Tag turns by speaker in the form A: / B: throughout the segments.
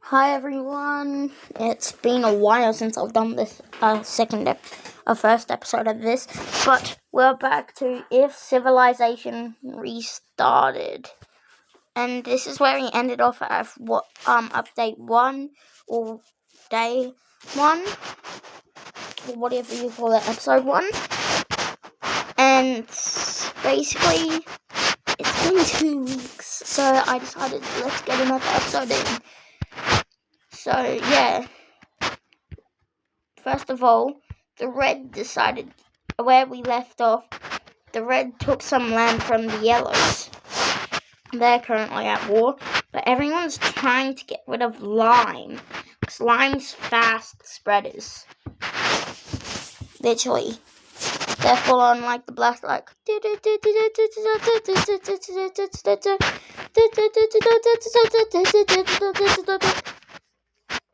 A: Hi everyone, it's been a while since I've done this first episode of this, but we're back to if civilization restarted. And this is where we ended off at update 1 or day 1, or whatever you call it, episode 1. And basically, it's been 2 weeks, so I decided let's get another episode in. So, yeah. First of all, the Red decided where we left off. The Red took some land from the Yellows. They're currently at war, but everyone's trying to get rid of Lime, because Lime's fast spreaders. Literally. They're full on like the blast, like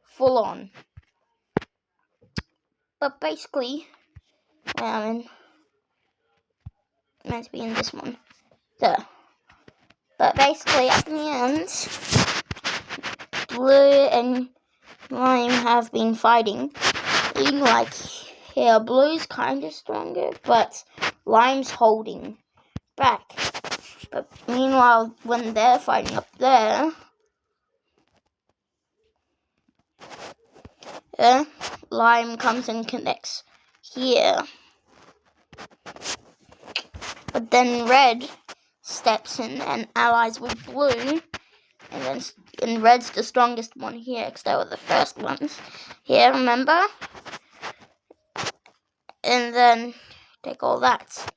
A: full on. But basically, meant to be in this one. But basically, at the end, Blue and Lime have been fighting. Like here, Blue's kind of stronger, but Lime's holding back. But meanwhile, when they're fighting up there, Lime comes and connects here. But then Red steps in and allies with Blue, and Red's the strongest one here because they were the first ones here, remember? And then take all that,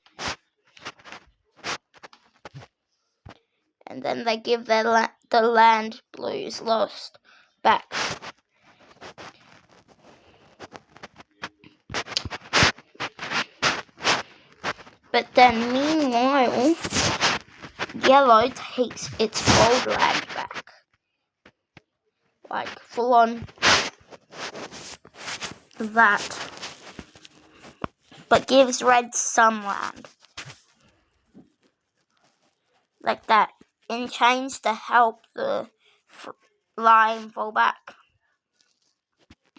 A: and then they give the land Blue's lost back. But then meanwhile, Yellow takes its gold land back. Like full on that. But gives Red some land. Like that. In chains to help the Lime fall back.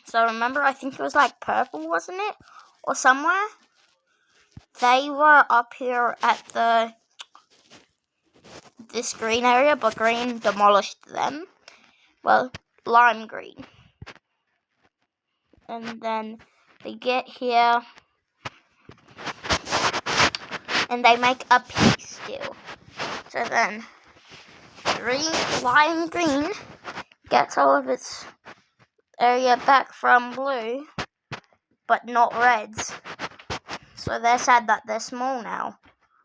A: So remember, I think it was like purple, wasn't it? Or somewhere? They were up here at this green area, but green demolished them. Well, lime green. And then they get here, and they make a peace deal. So then, lime green gets all of its area back from Blue, but not Red's. So they're sad that they're small now.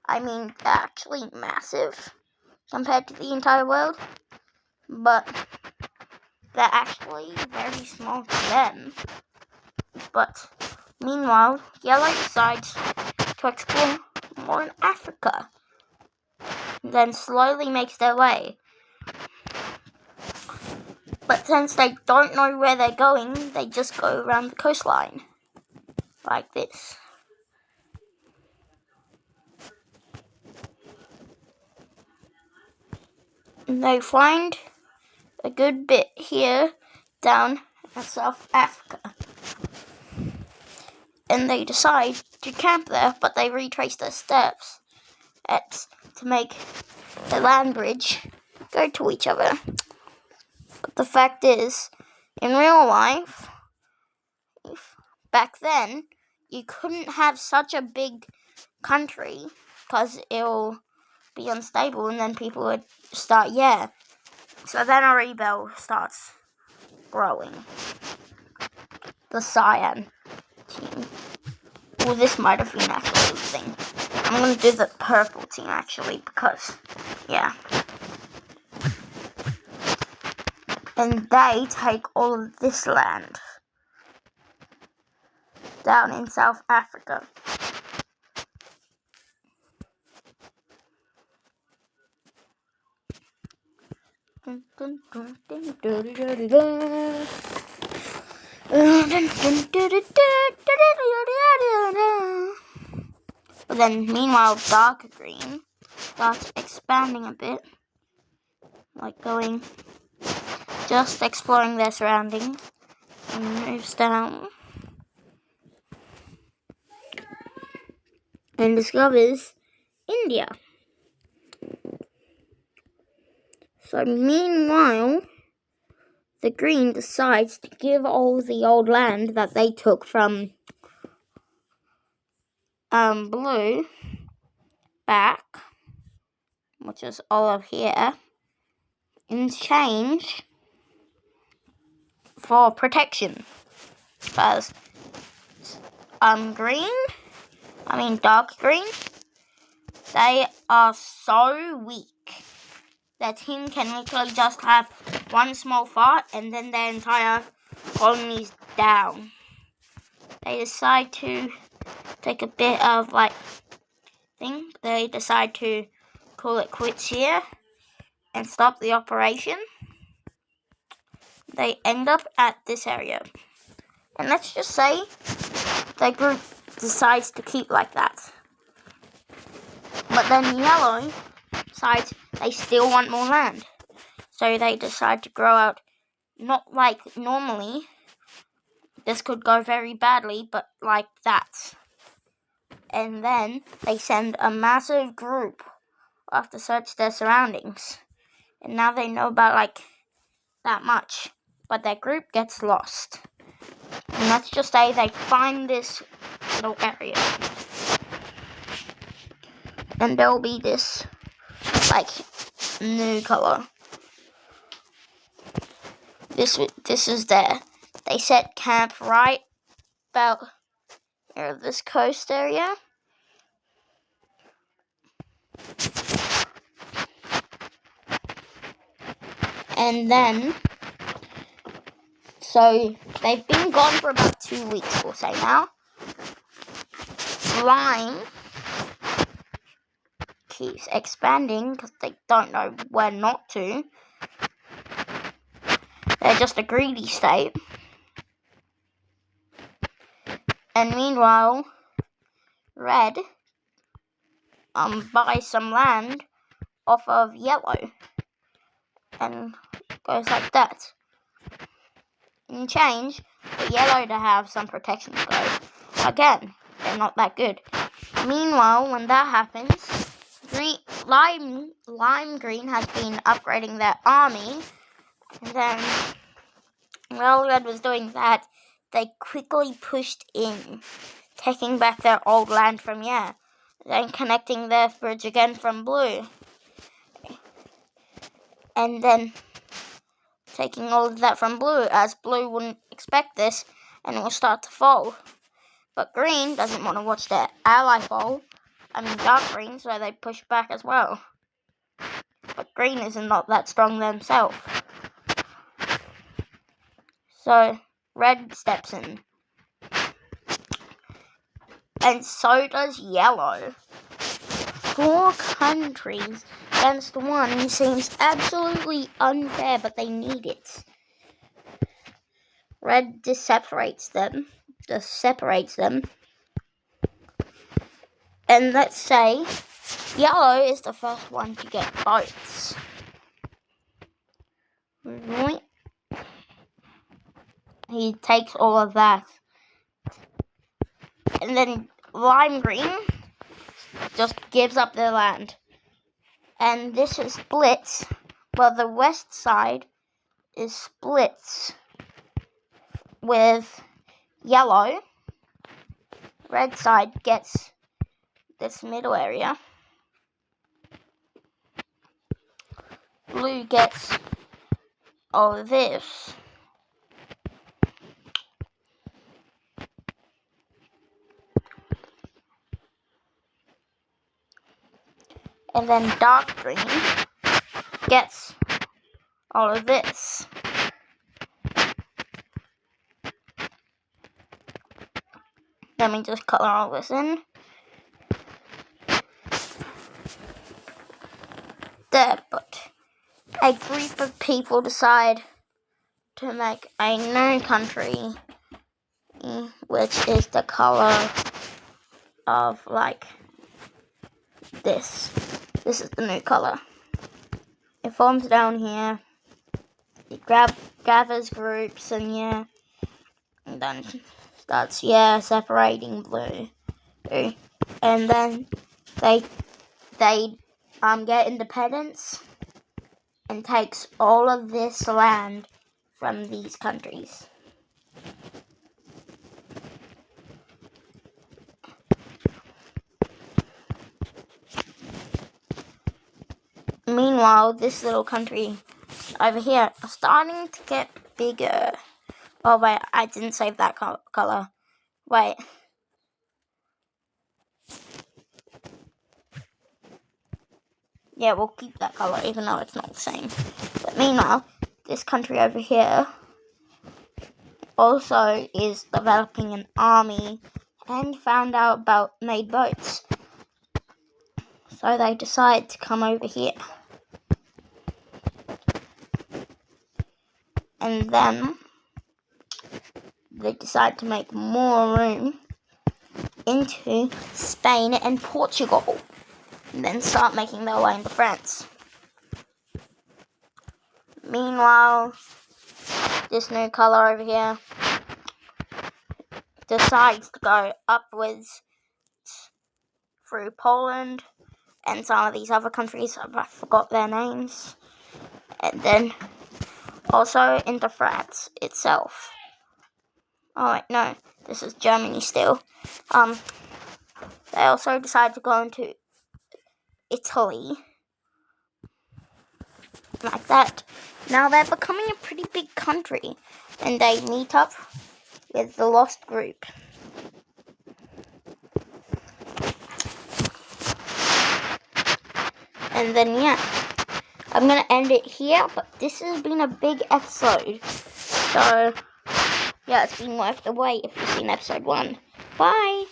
A: I mean, they're actually massive compared to the entire world, but they're actually very small to them. But meanwhile, Yellow decides to explore more in Africa, then slowly makes their way. But since they don't know where they're going, they just go around the coastline, like this. And they find a good bit here down in South Africa. And they decide to camp there, but they retrace their steps to make the land bridge go to each other. But the fact is, in real life, back then, you couldn't have such a big country because it'll be unstable and then people would start, So then a rebel starts growing. The cyan team. Well, this might have been actually the thing. I'm going to do the purple team actually because, And they take all of this land down in South Africa. But then, meanwhile, darker green starts expanding a bit, like going just exploring their surroundings, and moves down and discovers India. So meanwhile, the green decides to give all the old land that they took from blue back, which is all of here, in exchange for protection. Because dark green, they are so weak that him can literally just have one small fart and then their entire colony's down. They decide to take a bit of thing. They decide to call it quits here and stop the operation. They end up at this area. And let's just say their group decides to keep like that. But then yellow decides they still want more land. So they decide to grow out, not like normally. This could go very badly, but like that. And then they send a massive group off to search their surroundings. And now they know about that much. But their group gets lost. And let's just say they find this little area. And there'll be this new color. This is there. They set camp right about near this coast area. And then, so they've been gone for about 2 weeks, we'll say now. Lime keeps expanding because they don't know where not to. They're just a greedy state. And meanwhile, red buys some land off of yellow and goes like that. In change for yellow to have some protection goes. Again, they're not that good. Meanwhile, when that happens, lime green has been upgrading their army, and then while red was doing that, they quickly pushed in, taking back their old land from here, then connecting their bridge again from blue, and then taking all of that from blue, as blue wouldn't expect this, and it will start to fall. But green doesn't want to watch their ally fall. Dark green, so they push back as well. But green is not that strong themselves. So red steps in. And so does yellow. 4 countries against 1 seems absolutely unfair, but they need it. Red separates them. And let's say yellow is the first one to get votes. Right? He takes all of that. And then lime green just gives up their land. And this is splits. Well, the west side is splits with yellow. Red side gets this middle area. Blue gets all of this. And then dark green gets all of this. Let me just color all this in. There, but a group of people decide to make a new country, which is the color of this. This is the new color. It forms down here. it gathers groups, and yeah, and then starts separating blue, and then they get independence and takes all of this land from these countries. Meanwhile, this little country over here is starting to get bigger. Oh wait, I didn't save that color. Wait. Yeah, we'll keep that color even though it's not the same. But meanwhile, this country over here also is developing an army and found out about made boats. So they decide to come over here. And then they decide to make more room into Spain and Portugal. And then start making their way into France. Meanwhile, this new color over here decides to go upwards through Poland and some of these other countries. I forgot their names. And then also into France itself. Oh wait, no, this is Germany still. They also decide to go into Italy. Like that. Now they're becoming a pretty big country. And they meet up with the Lost Group. And then I'm going to end it here, but this has been a big episode. So, it's been worth the wait if you've seen episode 1. Bye!